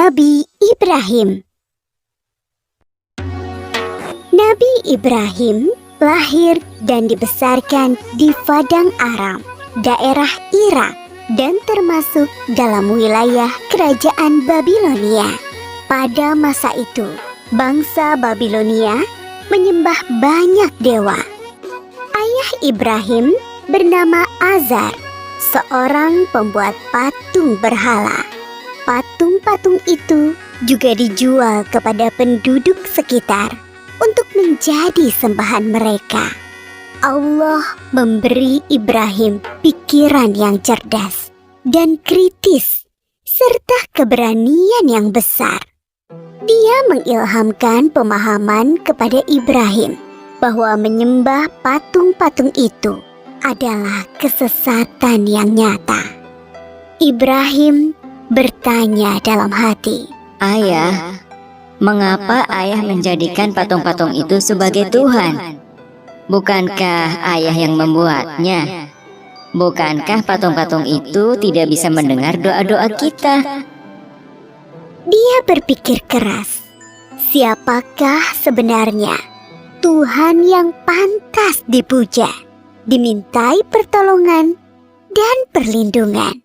Nabi Ibrahim. Nabi Ibrahim lahir dan dibesarkan di Padang Aram, daerah Irak, dan termasuk dalam wilayah kerajaan Babilonia. Pada masa itu, bangsa Babilonia menyembah banyak dewa. Ayah Ibrahim bernama Azar, seorang pembuat patung berhala. Patung-patung itu juga dijual kepada penduduk sekitar untuk menjadi sembahan mereka. Allah memberi Ibrahim pikiran yang cerdas dan kritis, serta keberanian yang besar. Dia mengilhamkan pemahaman kepada Ibrahim bahwa menyembah patung-patung itu adalah kesesatan yang nyata. Ibrahim bertanya dalam hati, "Ayah, mengapa ayah menjadikan patung-patung itu sebagai Tuhan? Bukankah ayah yang membuatnya? Bukankah patung-patung itu tidak bisa mendengar doa-doa kita?" Dia berpikir keras, siapakah sebenarnya Tuhan yang pantas dipuja, dimintai pertolongan dan perlindungan?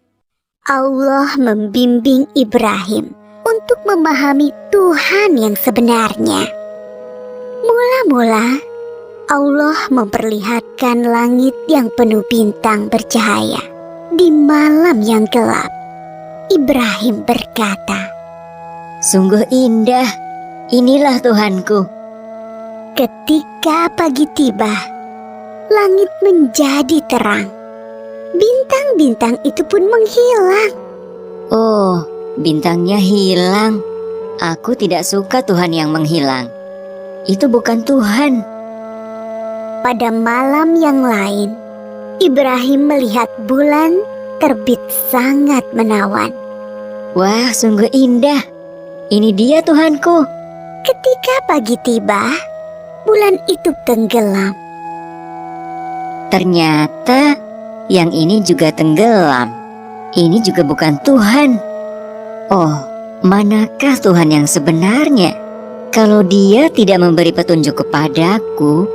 Allah membimbing Ibrahim untuk memahami Tuhan yang sebenarnya. Mula-mula, Allah memperlihatkan langit yang penuh bintang bercahaya di malam yang gelap. Ibrahim berkata, "Sungguh indah, inilah Tuhanku." Ketika pagi tiba, langit menjadi terang. Bintang-bintang itu pun menghilang. Oh, bintangnya hilang. Aku tidak suka Tuhan yang menghilang. Itu bukan Tuhan. Pada malam yang lain, Ibrahim melihat bulan terbit sangat menawan. Wah, sungguh indah. Ini dia Tuhanku. Ketika pagi tiba, bulan itu tenggelam. Ternyata yang ini juga tenggelam. Ini juga bukan Tuhan. Oh, manakah Tuhan yang sebenarnya? Kalau Dia tidak memberi petunjuk kepadaku,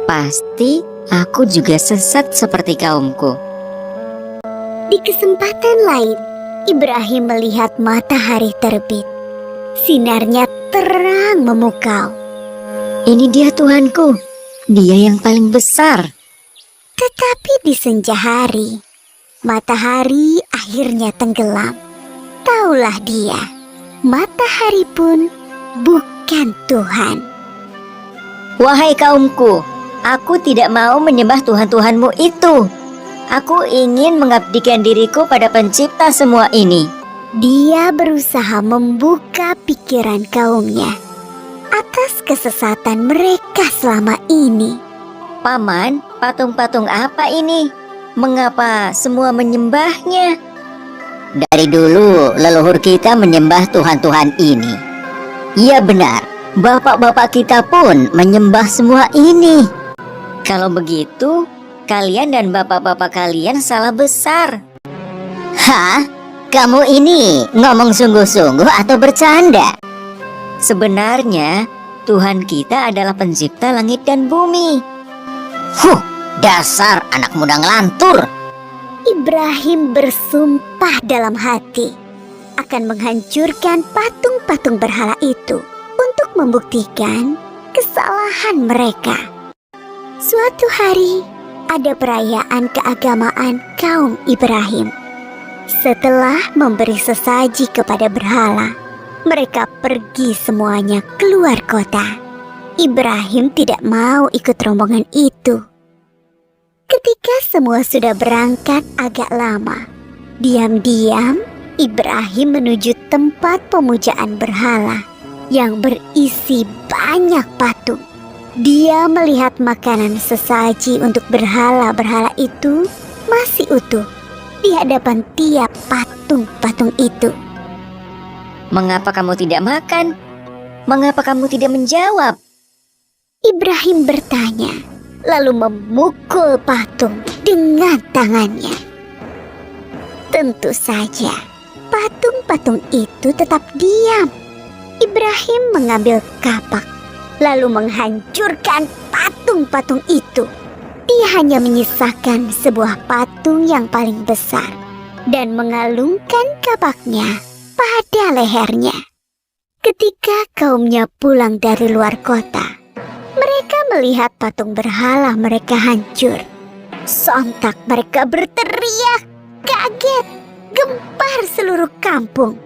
pasti aku juga sesat seperti kaumku. Di kesempatan lain, Ibrahim melihat matahari terbit. Sinarnya terang memukau. Ini dia Tuhanku. Dia yang paling besar. Tetapi di senja hari, matahari akhirnya tenggelam. Taulah dia, matahari pun bukan Tuhan. Wahai kaumku, aku tidak mau menyembah Tuhan-Tuhanmu itu. Aku ingin mengabdikan diriku pada pencipta semua ini. Dia berusaha membuka pikiran kaumnya atas kesesatan mereka selama ini. Paman, patung-patung apa ini? Mengapa semua menyembahnya? Dari dulu leluhur kita menyembah Tuhan-Tuhan ini. Iya benar, bapak-bapak kita pun menyembah semua ini. Kalau begitu, kalian dan bapak-bapak kalian salah besar. Hah? Kamu ini ngomong sungguh-sungguh atau bercanda? Sebenarnya, Tuhan kita adalah pencipta langit dan bumi. Dasar anak muda ngelantur. Ibrahim bersumpah dalam hati akan menghancurkan patung-patung berhala itu untuk membuktikan kesalahan mereka. Suatu hari, ada perayaan keagamaan kaum Ibrahim. Setelah memberi sesaji kepada berhala, mereka pergi semuanya keluar kota. Ibrahim tidak mau ikut rombongan itu. Ketika semua sudah berangkat agak lama, diam-diam Ibrahim menuju tempat pemujaan berhala yang berisi banyak patung. Dia melihat makanan sesaji untuk berhala-berhala itu masih utuh di hadapan tiap patung-patung itu. Mengapa kamu tidak makan? Mengapa kamu tidak menjawab? Ibrahim bertanya, lalu memukul patung dengan tangannya. Tentu saja, patung-patung itu tetap diam. Ibrahim mengambil kapak, lalu menghancurkan patung-patung itu. Dia hanya menyisakan sebuah patung yang paling besar dan mengalungkan kapaknya pada lehernya. Ketika kaumnya pulang dari luar kota, mereka melihat patung berhala mereka hancur. Sontak mereka berteriak, kaget, gempar seluruh kampung.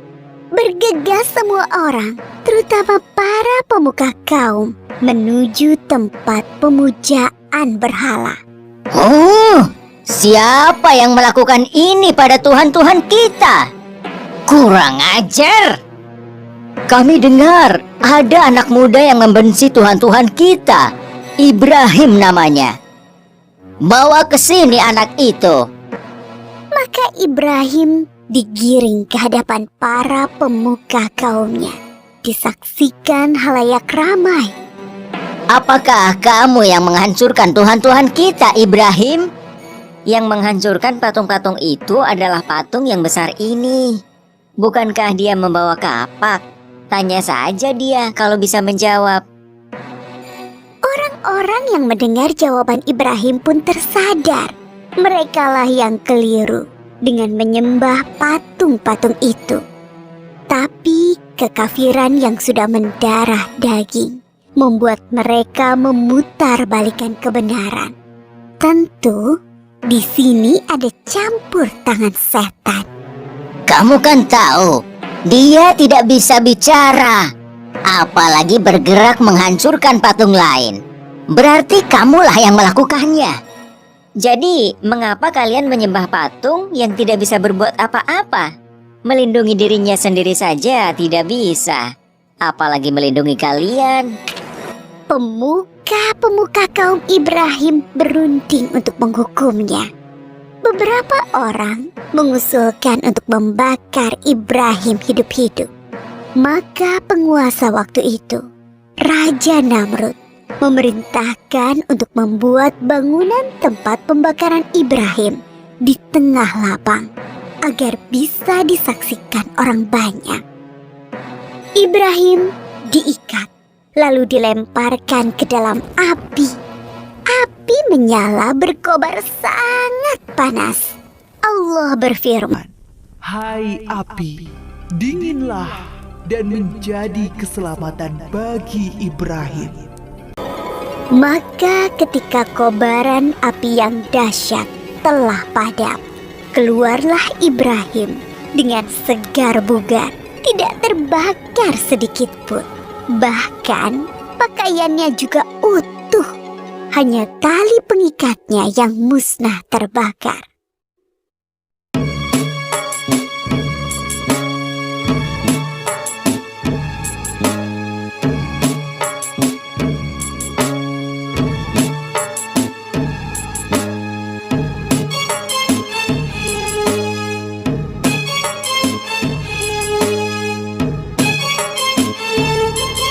Bergegas semua orang, terutama para pemuka kaum, menuju tempat pemujaan berhala. Oh, siapa yang melakukan ini pada Tuhan-Tuhan kita? Kurang ajar. Kami dengar ada anak muda yang membenci Tuhan-Tuhan kita. Ibrahim namanya. Bawa ke sini anak itu. Maka Ibrahim digiring ke hadapan para pemuka kaumnya. Disaksikan halayak ramai. Apakah kamu yang menghancurkan Tuhan-Tuhan kita, Ibrahim? Yang menghancurkan patung-patung itu adalah patung yang besar ini. Bukankah dia membawa kapak? Tanya saja dia kalau bisa menjawab. Orang-orang yang mendengar jawaban Ibrahim pun tersadar. Merekalah yang keliru dengan menyembah patung-patung itu. Tapi kekafiran yang sudah mendarah daging membuat mereka memutarbalikkan kebenaran. Tentu di sini ada campur tangan setan. Kamu kan tahu, dia tidak bisa bicara, apalagi bergerak menghancurkan patung lain. Berarti kamulah yang melakukannya. Jadi, mengapa kalian menyembah patung yang tidak bisa berbuat apa-apa? Melindungi dirinya sendiri saja tidak bisa, apalagi melindungi kalian. Pemuka-pemuka kaum Ibrahim berunding untuk menghukumnya. Beberapa orang mengusulkan untuk membakar Ibrahim hidup-hidup. Maka penguasa waktu itu, Raja Namrud, memerintahkan untuk membuat bangunan tempat pembakaran Ibrahim di tengah lapang agar bisa disaksikan orang banyak. Ibrahim diikat lalu dilemparkan ke dalam api. Api menyala berkobar sangat panas. Allah berfirman, "Hai api, dinginlah dan menjadi keselamatan bagi Ibrahim." Maka ketika kobaran api yang dahsyat telah padam, keluarlah Ibrahim dengan segar bugar, tidak terbakar sedikit pun. Bahkan pakaiannya juga utuh. Hanya tali pengikatnya yang musnah terbakar.